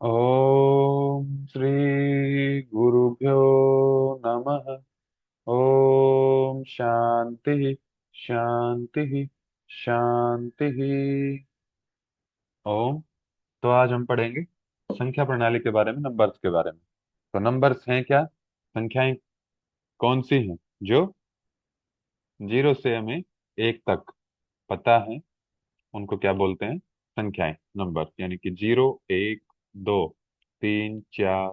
ओम श्री गुरुभ्यो नमः। ओम शांति शांति शांति। ओम। तो आज हम पढ़ेंगे संख्या प्रणाली के बारे में, नंबर्स के बारे में। तो नंबर्स हैं क्या? संख्याएं कौन सी हैं जो जीरो से हमें एक तक पता है, उनको क्या बोलते हैं? संख्याएं, नंबर। यानी कि जीरो, एक, दो, तीन, चार,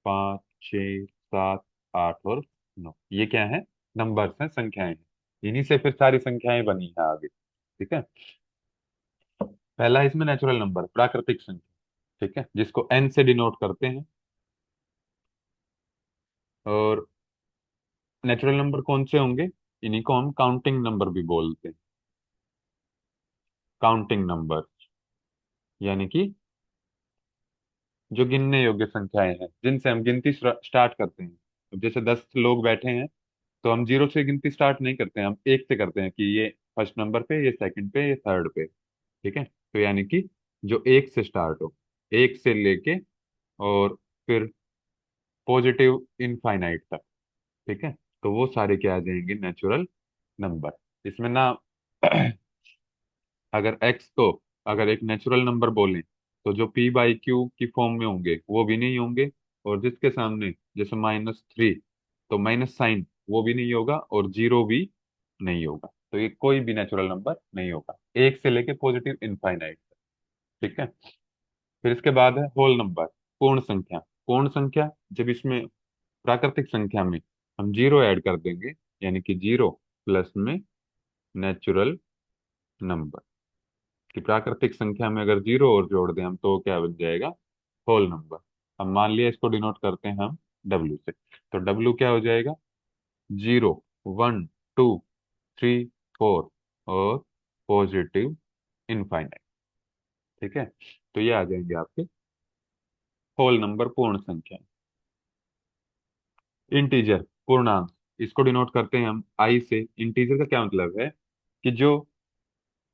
पाँच, छ, सात, आठ और नौ, ये क्या है? नंबर्स हैं, संख्याएं हैं। इन्हीं से फिर सारी संख्याएं बनी है आगे। ठीक है। पहला है इसमें नेचुरल नंबर, प्राकृतिक संख्या। ठीक है, जिसको एन से डिनोट करते हैं। और नेचुरल नंबर कौन से होंगे? इन्हीं को हम काउंटिंग नंबर भी बोलते हैं। काउंटिंग नंबर यानी कि जो गिनने योग्य संख्याएं हैं, जिनसे हम गिनती स्टार्ट करते हैं। अब जैसे 10 लोग बैठे हैं, तो हम जीरो से गिनती स्टार्ट नहीं करते हैं, हम एक से करते हैं कि ये फर्स्ट नंबर पे, ये सेकंड पे, ये थर्ड पे। ठीक है। तो यानी कि जो एक से स्टार्ट हो, एक से लेके और फिर पॉजिटिव इनफाइनाइट तक। ठीक है। तो वो सारे क्या आ जाएंगे? Natural number. इसमें ना अगर एक्स को अगर एक नेचुरल नंबर बोलें, तो जो पी बाई क्यू की फॉर्म में होंगे वो भी नहीं होंगे। और जिसके सामने जैसे -3, तो माइनस साइन वो भी नहीं होगा और जीरो भी नहीं होगा। तो ये कोई भी नेचुरल नंबर नहीं होगा, एक से लेके पॉजिटिव इनफाइनाइट। ठीक है। फिर इसके बाद है होल नंबर, पूर्ण संख्या। पूर्ण संख्या जब इसमें प्राकृतिक संख्या में हम जीरो ऐड कर देंगे, यानी कि जीरो प्लस में नेचुरल नंबर, कि प्राकृतिक संख्या में अगर जीरो और जोड़ दें हम, तो क्या बन जाएगा? Whole number. अब मान लिया इसको डिनोट करते हैं हम डब्ल्यू से, तो डब्ल्यू क्या हो जाएगा? Zero, one, two, three, four और पॉजिटिव इनफाइनाइट। ठीक है। तो ये आ जाएंगे आपके होल नंबर, पूर्ण संख्या। इंटीजर, पूर्णांक, इसको डिनोट करते हैं हम आई से। इंटीजर का क्या मतलब है? कि जो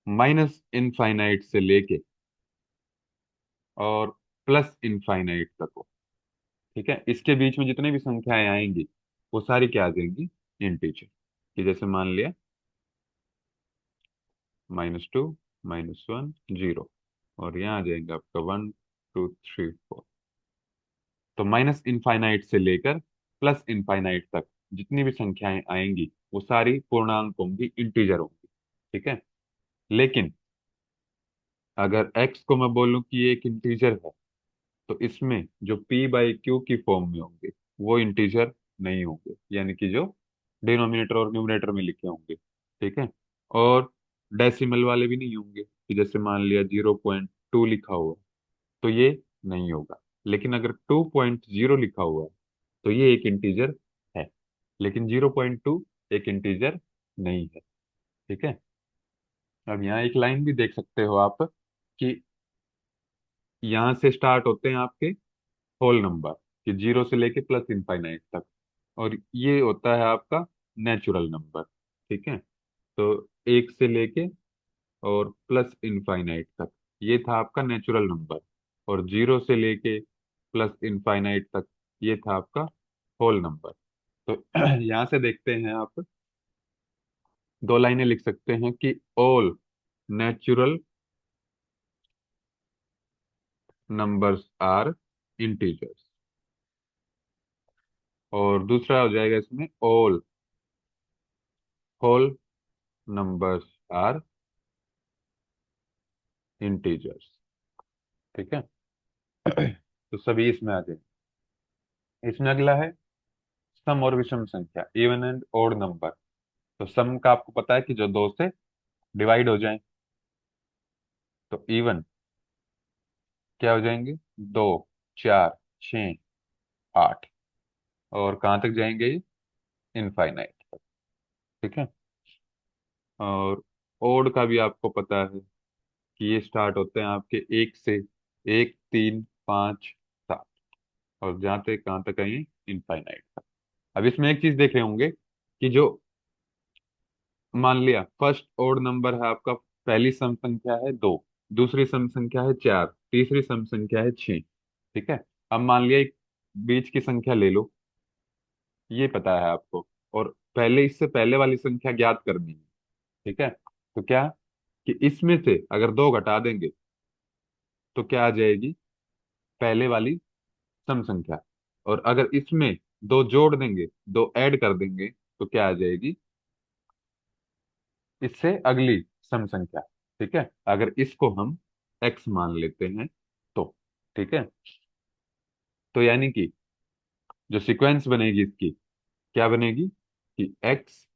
माइनस इनफाइनाइट से लेके और प्लस इनफाइनाइट तक हो। ठीक है, इसके बीच में जितने भी संख्याएं आएंगी वो सारी क्या आ जाएंगी? इंटीजर। कि जैसे मान लिया -2, -1, जीरो, और यहाँ आ जाएगा आपका 1, 2, 3, 4। तो माइनस इनफाइनाइट से लेकर प्लस इनफाइनाइट तक जितनी भी संख्याएं आएंगी वो सारी पूर्णांक होंगी, इंटीजर होंगी। ठीक है। लेकिन अगर x को मैं बोलूं कि ये एक इंटीजर है, तो इसमें जो p बाई क्यू की फॉर्म में होंगे वो इंटीजर नहीं होंगे, यानी कि जो डिनोमिनेटर और न्यूमरेटर में लिखे होंगे। ठीक है। और डेसिमल वाले भी नहीं होंगे, कि जैसे मान लिया 0.2 लिखा हुआ, तो ये नहीं होगा। लेकिन अगर 2.0 लिखा हुआ है, तो ये एक इंटीजर है। लेकिन 0.2 एक इंटीजर नहीं है। ठीक है। अब यहाँ एक लाइन भी देख सकते हो आप, कि यहाँ से स्टार्ट होते हैं आपके होल नंबर, कि जीरो से लेके प्लस इनफाइनाइट तक। और ये होता है आपका नेचुरल नंबर। ठीक है। तो एक से लेके और प्लस इनफाइनाइट तक ये था आपका नेचुरल नंबर। और जीरो से लेके प्लस इनफाइनाइट तक ये था आपका होल नंबर। तो यहाँ से देखते हैं आप, दो लाइनें लिख सकते हैं कि all natural numbers are integers. और दूसरा हो जाएगा इसमें all whole numbers are integers. ठीक है। तो सभी इसमें आ जाएंगे। इसमें अगला है सम और विषम संख्या, इवन एंड ओड नंबर। तो सम का आपको पता है कि जो दो से डिवाइड हो जाए, तो इवन क्या हो जाएंगे? 2, 4, 6, 8, और कहाँ तक जाएंगे ये? इनफाइनाइट तक। ठीक है। और ओड का भी आपको पता है कि ये स्टार्ट होते हैं आपके एक से, 1, 3, 5, 7, और जाते कहाँ तक आएंगे? इनफाइनाइट तक। अब इसमें एक चीज देख रहे होंगे कि जो मान लिया फर्स्ट ओड नंबर है आपका, पहली सम संख्या है 2, दूसरी सम संख्या है 4, तीसरी सम संख्या है 6। ठीक है। अब मान लिया एक बीच की संख्या ले लो, ये पता है आपको, और पहले इससे पहले वाली संख्या ज्ञात करनी है। ठीक है। तो क्या, कि इसमें से अगर दो घटा देंगे तो क्या आ जाएगी, पहले वाली सम संख्या। और अगर इसमें दो जोड़ देंगे, दो ऐड कर देंगे, तो क्या आ जाएगी, इससे अगली सम संख्या। ठीक है। अगर इसको हम x मान लेते हैं तो, ठीक है। तो यानी कि जो सीक्वेंस बनेगी इसकी, क्या बनेगी, कि x,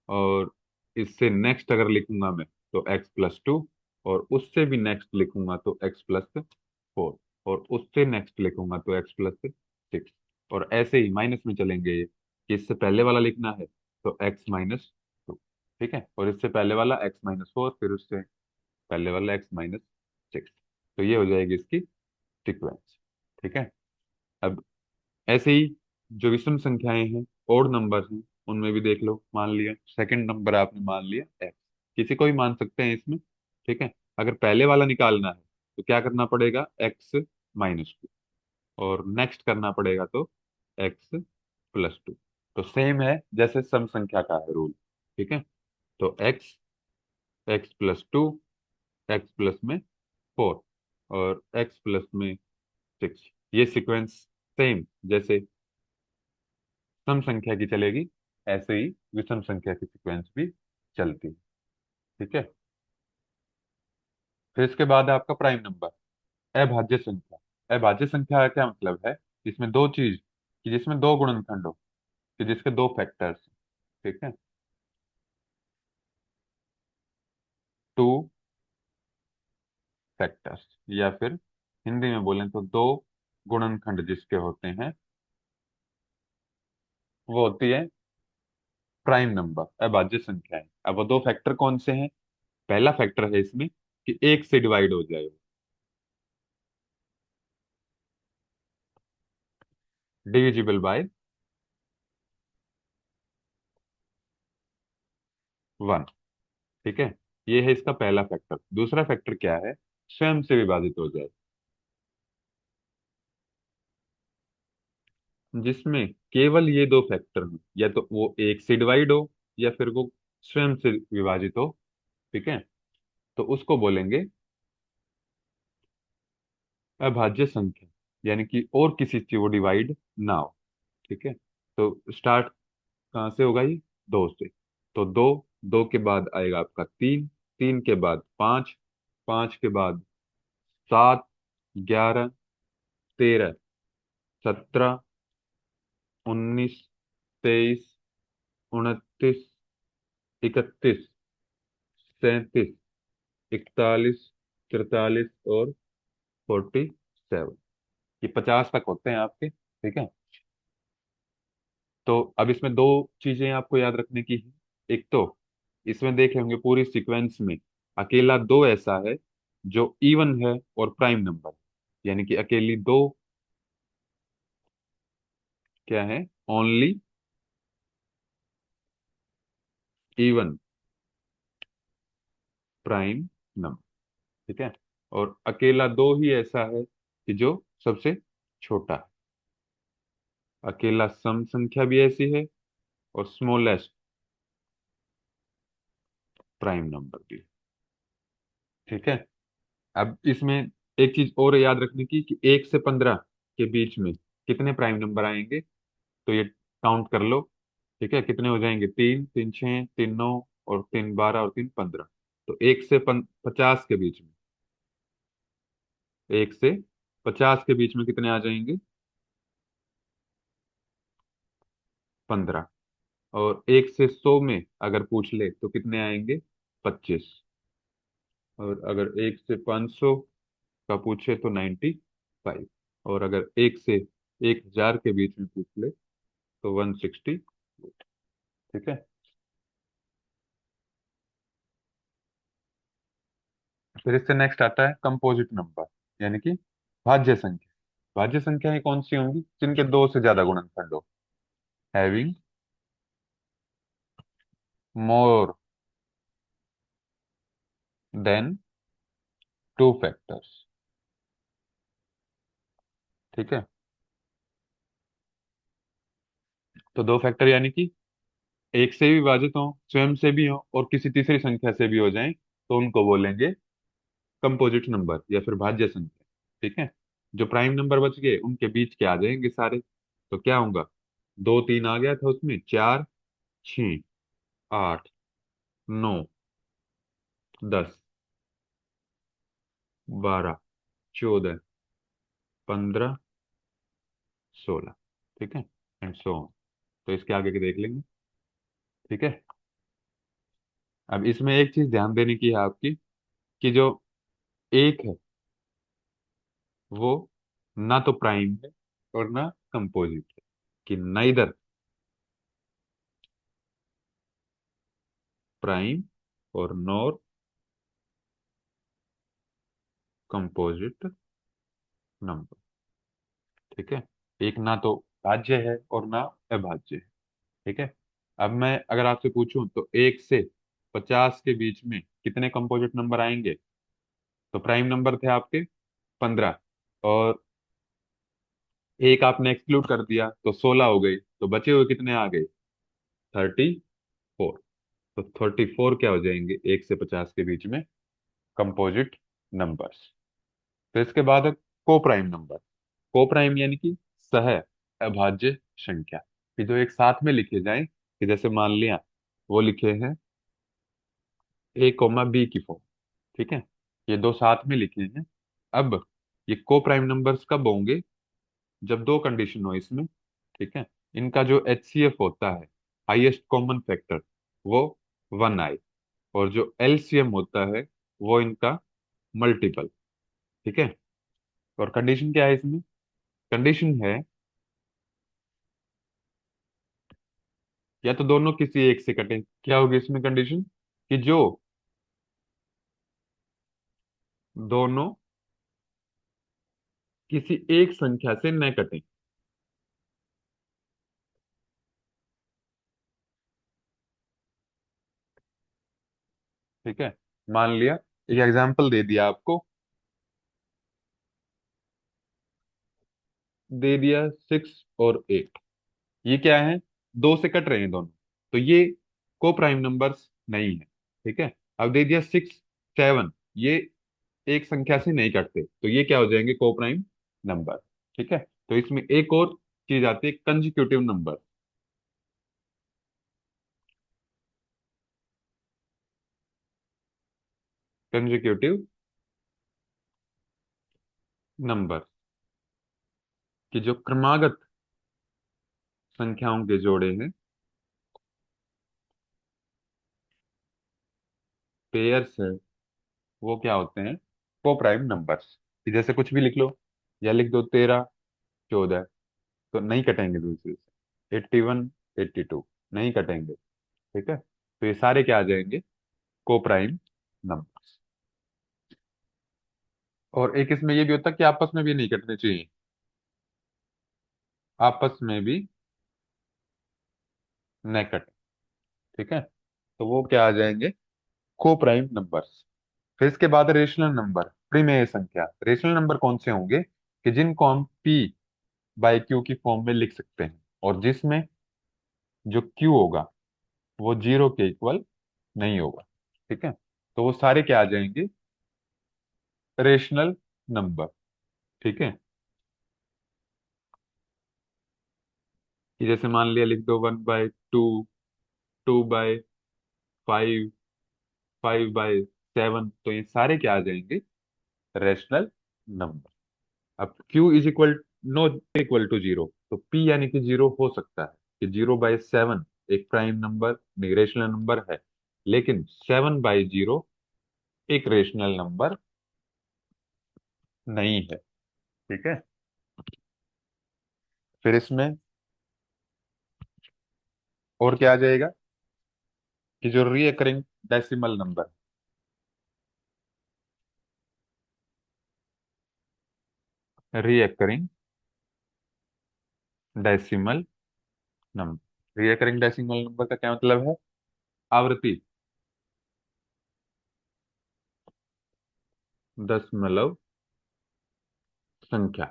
और इससे नेक्स्ट अगर लिखूंगा मैं तो x+2, और उससे भी नेक्स्ट लिखूंगा तो x+4, और उससे नेक्स्ट लिखूंगा तो x+6, और ऐसे ही माइनस में चलेंगे ये, कि इससे पहले वाला लिखना है तो x-2, ठीक है, और इससे पहले वाला x-4, फिर उससे पहले वाला x-6। तो ये हो जाएगी इसकी सीक्वेंस। ठीक है। अब ऐसे ही जो विषम संख्याएं हैं, ओड नंबर हैं, उनमें भी देख लो। मान लिया सेकंड नंबर आपने मान लिया एक्स, किसी को भी मान सकते हैं इसमें। ठीक है। अगर पहले वाला निकालना है तो क्या करना पड़ेगा, x-2, और नेक्स्ट करना पड़ेगा तो x+2। तो सेम है जैसे सम संख्या का है रूल। ठीक है। तो x+2, x+4, और x+6, ये सीक्वेंस सेम जैसे सम संख्या की चलेगी, ऐसे ही विषम संख्या की सीक्वेंस भी चलती है। ठीक है। फिर इसके बाद है आपका प्राइम नंबर, अभाज्य संख्या। अभाज्य संख्या का क्या मतलब है, इसमें दो चीज, कि जिसमें दो गुणनखंड हो, कि जिसके दो फैक्टर्स। ठीक है। टू फैक्टर्स, या फिर हिंदी में बोलें तो दो गुणनखंड जिसके होते हैं, वो होती है प्राइम नंबर, अभाज्य संख्या है। अब वो दो फैक्टर कौन से हैं, पहला फैक्टर है इसमें कि एक से डिवाइड हो जाए, डिविजिबल बाय 1। ठीक है। ये है इसका पहला फैक्टर। दूसरा फैक्टर क्या है, स्वयं से विभाजित हो जाए, जिसमें केवल ये दो फैक्टर हो, या तो वो एक से डिवाइड हो, या फिर वो स्वयं से विभाजित हो। ठीक है। तो उसको बोलेंगे अभाज्य संख्या, यानी कि और किसी से वो डिवाइड ना हो। ठीक है। तो स्टार्ट कहाँ से होगा ये, दो से। तो दो, दो के बाद आएगा आपका तीन, तीन के बाद पाँच, पाँच के बाद 7, 11, 13, 17, 19, 23, 29, 31, 37, 41, 43, और 47, ये 50 तक होते हैं आपके। ठीक है। तो अब इसमें दो चीजें आपको याद रखने की है। एक तो इसमें देखे होंगे पूरी सीक्वेंस में अकेला दो ऐसा है जो इवन है और प्राइम नंबर, यानी कि अकेली दो क्या है, ओनली इवन प्राइम नंबर। ठीक है। और अकेला दो ही ऐसा है कि जो सबसे छोटा है। अकेला सम संख्या भी ऐसी है, और स्मॉलेस्ट प्राइम नंबर भी। ठीक है। अब इसमें एक चीज और याद रखने की, कि 1 से 15 के बीच में कितने प्राइम नंबर आएंगे, तो ये काउंट कर लो। ठीक है। कितने हो जाएंगे, तीन, तीन 6, तीन 9, और तीन 12, और तीन 15। तो 1 से 50 के बीच में, 1 से 50 के बीच में कितने आ जाएंगे, 15। और 1 से 100 में अगर पूछ ले तो कितने आएंगे, 25। और अगर 1 से 500 का पूछे तो 95। और अगर 1 से 1000 के बीच में पूछ ले तो 160। ठीक है। फिर इससे नेक्स्ट आता है कंपोजिट नंबर, यानी कि भाज्य संख्या। भाज्य संख्याएं कौन सी होंगी, जिनके दो से ज्यादा गुणनखंड हो, having more than two factors. ठीक है। तो दो फैक्टर यानी कि एक से भी विभाजित हो, स्वयं से भी हो और किसी तीसरी संख्या से भी हो जाएं, तो उनको बोलेंगे कंपोजिट नंबर या फिर भाज्य संख्या। ठीक है। जो प्राइम नंबर बच गए उनके बीच के आ जाएंगे सारे। तो क्या होगा, दो तीन आ गया था उसमें, चार, छ, आठ, नौ, 10, 12, 14, 15, 16। ठीक है, एंड सो ऑन। तो इसके आगे के देख लेंगे। ठीक है। अब इसमें एक चीज ध्यान देने की है आपकी, कि जो एक है वो ना तो प्राइम है और ना कंपोजिट है, कि नाइदर प्राइम और नॉर कंपोजिट नंबर। ठीक है। एक ना तो भाज्य है और ना अभाज्य है। ठीक है। अब मैं अगर आपसे पूछूं तो 1 से 50 के बीच में कितने कंपोजिट नंबर आएंगे? तो प्राइम नंबर थे आपके 15, और एक आपने एक्सक्लूड कर दिया तो 16 हो गई, तो बचे हुए कितने आ गए? 34। तो 34 क्या हो जाएंगे 1 से 50 के बीच में कंपोजिट नंबर्स। तो इसके बाद है को प्राइम नंबर। को प्राइम यानी कि सह अभाज्य संख्या, कि जो एक साथ में लिखे जाएं, कि जैसे मान लिया वो लिखे हैं A, B की फॉर्म। ठीक है। ये दो साथ में लिखे हैं। अब ये को प्राइम नंबर्स कब होंगे? जब दो कंडीशन हो इसमें। ठीक है। इनका जो HCF होता है, हाईएस्ट कॉमन फैक्टर, वो 1 आए, और जो LCM होता है वो इनका मल्टीपल। ठीक है। और कंडीशन क्या है इसमें? कंडीशन है या तो दोनों किसी एक से कटे। क्या होगी इसमें कंडीशन? कि जो दोनों किसी एक संख्या से न कटे। ठीक है। मान लिया, एक एग्जांपल दे दिया आपको, दे दिया 6 और 8। ये क्या है? दो से कट रहे हैं दोनों, तो ये को प्राइम नंबर्स नहीं है। ठीक है। अब दे दिया 6, 7, ये एक संख्या से नहीं कटते, तो ये क्या हो जाएंगे? को प्राइम नंबर। ठीक है। तो इसमें एक और चीज आती है, कंजिक्यूटिव नंबर। कंजिक्यूटिव नंबर, कि जो क्रमागत संख्याओं के जोड़े हैं, पेयर्स है, वो क्या होते हैं? को प्राइम नंबर्स। कि जैसे कुछ भी लिख लो, या लिख दो 13, 14, तो नहीं कटेंगे दूसरे से। 81, 82 नहीं कटेंगे। ठीक है। तो ये सारे क्या आ जाएंगे? को प्राइम नंबर्स। और एक इसमें ये भी होता है कि आपस में भी नहीं कटने चाहिए, आपस में भी न कटे। ठीक है। तो वो क्या आ जाएंगे? को प्राइम नंबर्स। फिर इसके बाद रेशनल नंबर, प्रीमेय संख्या। रेशनल नंबर कौन से होंगे? कि जिनको हम P/Q की फॉर्म में लिख सकते हैं, और जिसमें जो Q होगा वो 0 के इक्वल नहीं होगा। ठीक है। तो वो सारे क्या आ जाएंगे? Rational number. ठीक है। कि जैसे मान लिया लिख दो 1/2, 2/5, 5/7, तो ये सारे क्या आ जाएंगे? Rational number. अब Q is equal not equal to 0, तो P यानी कि 0 हो सकता है, कि 0/7 एक प्राइम नंबर नहीं, रेशनल नंबर है, लेकिन 7/0 एक रेशनल नंबर नहीं है। ठीक है। फिर इसमें और क्या आ जाएगा? कि जो recurring decimal number, recurring decimal number. Recurring decimal number का क्या मतलब है? आवृत्ति दशमलव संख्या।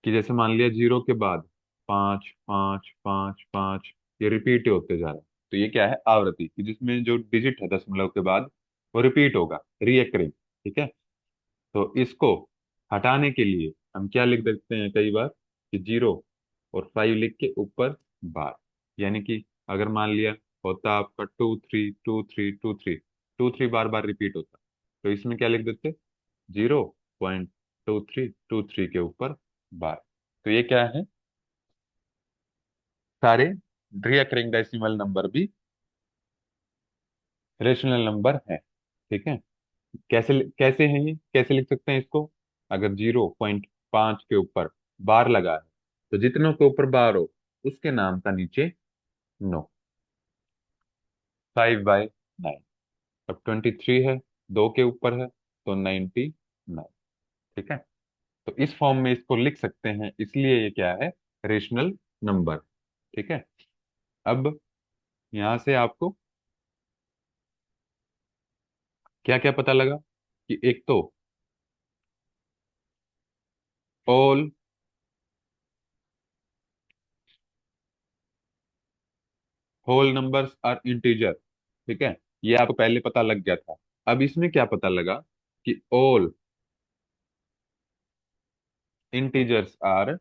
कि जैसे मान लिया जीरो के बाद पाँच पाँच पाँच पाँच, ये रिपीट होते जा रहा है। तो ये क्या है, आवृत्ति, कि जिसमें जो डिजिट है दशमलव के बाद वो रिपीट होगा, रीअकरिंग। ठीक है। तो इसको हटाने के लिए हम क्या लिख सकते हैं कई बार, कि जीरो और फाइव लिख के ऊपर बार। यानी कि अगर मान लिया होता आपका two three two three two three, two three बार बार रिपीट होता, तो इसमें क्या लिख देते, 0.2323 के ऊपर बार। तो ये क्या है, सारे रिकरिंग डेसिमल नंबर भी रेशनल नंबर है। ठीक है। कैसे कैसे है, ये कैसे लिख सकते हैं इसको, अगर 0.5 के ऊपर बार लगा है तो जितनों के ऊपर बार हो उसके नाम का नीचे नो, 5/9। अब 23 है, दो के ऊपर है तो 99। ठीक है। तो इस फॉर्म में इसको लिख सकते हैं, इसलिए ये क्या है, रेशनल नंबर। ठीक है। अब यहां से आपको क्या क्या पता लगा, कि एक तो all whole numbers are integer. ठीक है, ये आपको पहले पता लग गया था। अब इसमें क्या पता लगा, कि all integers are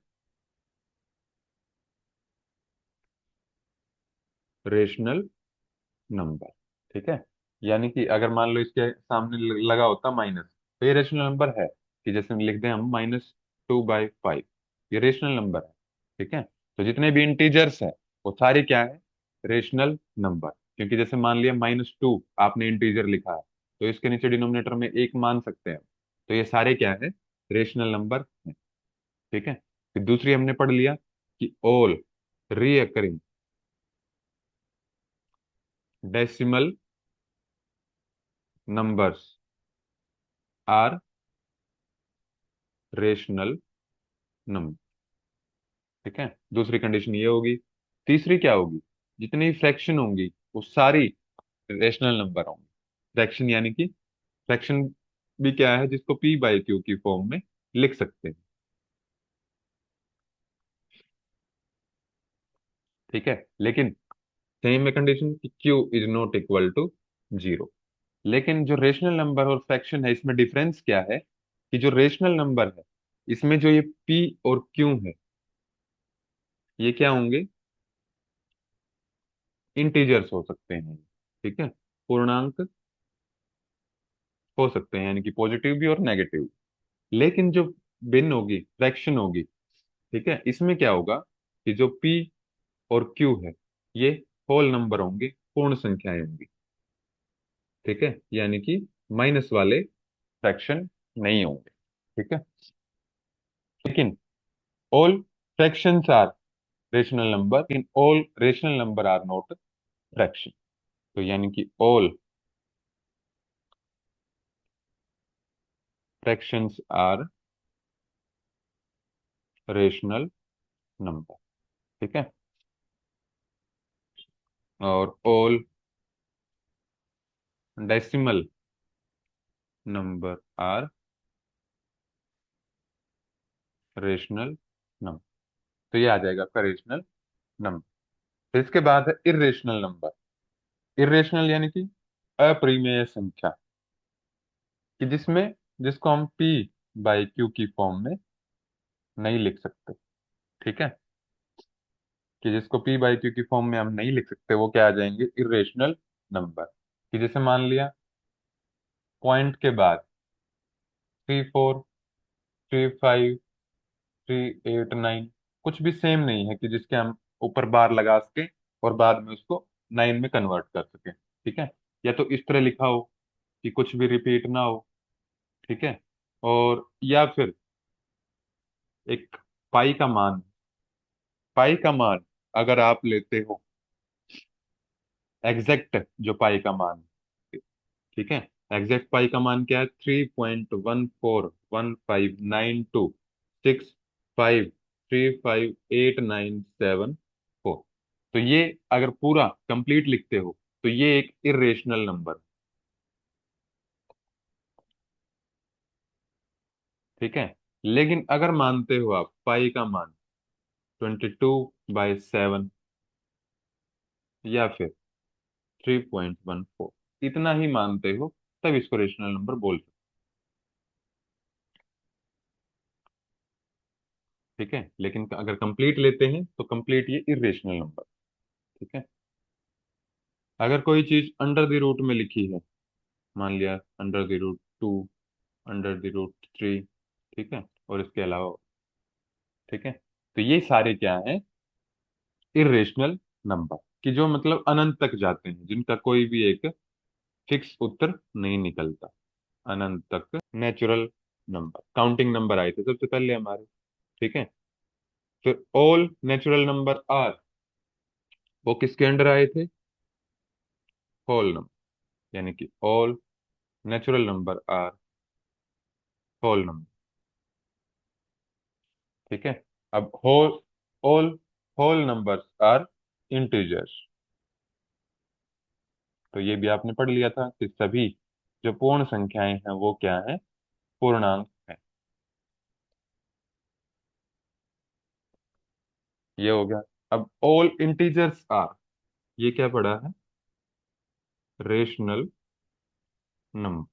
rational number. ठीक है। यानी कि अगर मान लो इसके सामने लगा होता माइनस, तो ये रेशनल नंबर है, कि जैसे लिख दें हम -2/5, ये रेशनल नंबर है। ठीक है। तो जितने भी इंटीजर्स हैं वो सारे क्या है, रेशनल नंबर। क्योंकि जैसे मान लिया -2 आपने इंटीजर लिखा है, तो इसके नीचे डिनोमिनेटर में एक मान सकते हैं। तो ये सारे क्या है, रेशनल नंबर है। ठीक है। फिर दूसरी हमने पढ़ लिया, कि all recurring decimal numbers are rational number. ठीक है, दूसरी कंडीशन ये होगी। तीसरी क्या होगी, जितनी फ्रैक्शन होंगी वो सारी रेशनल नंबर होंगी। फ्रैक्शन यानी कि फ्रैक्शन भी क्या है, जिसको p/q की फॉर्म में लिख सकते हैं। ठीक है, लेकिन सेम में कंडीशन कि q is not equal to zero. लेकिन जो रेशनल नंबर और फ्रैक्शन है, इसमें डिफरेंस क्या है, कि जो रेशनल नंबर है इसमें जो ये p और q है, ये क्या होंगे, इंटीजर्स हो सकते हैं। ठीक है, पूर्णांक हो सकते हैं, यानी कि पॉजिटिव भी और नेगेटिव। लेकिन जो भिन्न होगी, फ्रैक्शन होगी, ठीक है, इसमें क्या होगा, कि जो p और q है ये होल नंबर होंगे, पूर्ण संख्याएं होंगी। ठीक है, यानी कि माइनस वाले फ्रैक्शन नहीं होंगे। ठीक है। लेकिन all fractions are rational number, in all rational number are not fraction. तो यानी कि all fractions are rational number. ठीक है। और all decimal number are rational number. तो ये आ जाएगा आपका रेशनल नंबर। फिर इसके बाद है इरेशनल नंबर। इरेशनल यानी कि अपरिमेय संख्या, कि जिसको हम p/q की फॉर्म में नहीं लिख सकते। ठीक है, कि जिसको p/q की फॉर्म में हम नहीं लिख सकते, वो क्या आ जाएंगे, इरेशनल नंबर। कि जैसे मान लिया पॉइंट के बाद 3 4 3 5 3 8 9, कुछ भी सेम नहीं है, कि जिसके हम ऊपर बार लगा सके और बाद में उसको 9 में कन्वर्ट कर सके। ठीक है, या तो इस तरह लिखा हो कि कुछ भी रिपीट ना हो। ठीक है, और या फिर एक पाई का मान, पाई का मान अगर आप लेते हो एग्जैक्ट, जो पाई का मान, ठीक है, एग्जैक्ट पाई का मान क्या है, 3.14159265358974। तो ये अगर पूरा कंप्लीट लिखते हो तो ये एक इरेशनल नंबर। ठीक है, लेकिन अगर मानते हो आप पाई का मान 22/7 या फिर 3.14, इतना ही मानते हो, तब इसको रेशनल नंबर बोल सकते हो, ठीक है। लेकिन अगर कंप्लीट लेते हैं तो कंप्लीट ये इरेशनल नंबर, ठीक है। अगर कोई चीज अंडर द रूट में लिखी है, मान लिया under the root 2, under the root 3, ठीक है, और इसके अलावा, ठीक है, तो ये सारे क्या हैं, इरेशनल नंबर, कि जो मतलब अनंत तक जाते हैं, जिनका कोई भी एक फिक्स उत्तर नहीं निकलता, अनंत तक नेचुरल नंबर, काउंटिंग नंबर आए थे सबसे पहले हमारे, ठीक है। फिर ऑल नेचुरल नंबर आर, वो किसके अंडर आए थे, होल नंबर, यानी कि all natural number are whole number, ठीक है। अब whole, all whole numbers are integers, तो ये भी आपने पढ़ लिया था कि सभी जो पूर्ण संख्याएं हैं वो क्या है, पूर्णांक है। ये हो गया। अब ऑल इंटीजर्स आर, ये क्या पढ़ा है, रेशनल नंबर,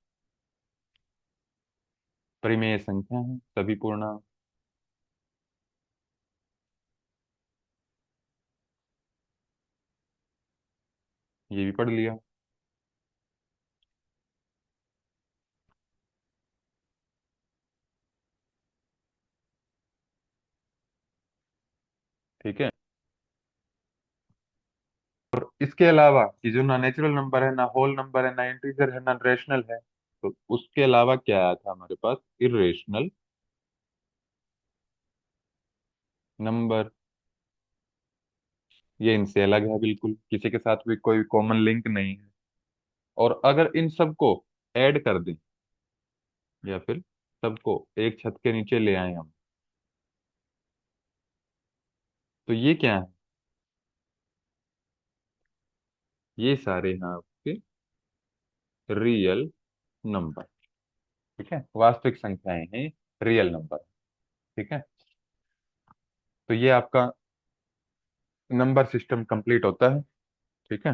परिमेय संख्या है सभी पूर्णांक, ये भी पढ़ लिया, ठीक है। और इसके अलावा कि जो ना नेचुरल नंबर है, ना होल नंबर है, ना इंटीजर है, ना रेशनल है, तो उसके अलावा क्या आया था हमारे पास, इरेशनल नंबर। ये इनसे अलग है, बिल्कुल किसी के साथ भी कोई कॉमन लिंक नहीं है। और अगर इन सबको ऐड कर दें, या फिर सबको एक छत के नीचे ले आए हम, तो ये क्या है, ये सारे हैं आपके रियल नंबर, ठीक है, वास्तविक संख्याएं हैं, रियल नंबर, ठीक है। तो ये आपका नंबर सिस्टम कंप्लीट होता है, ठीक है।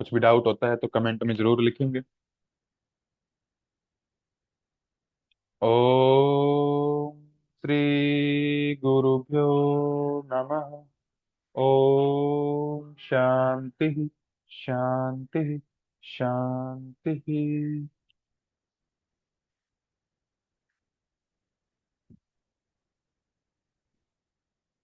कुछ भी डाउट होता है तो कमेंट में जरूर लिखेंगे। ओम श्री गुरुभ्यो नमः। ओम शांति शांति शांति।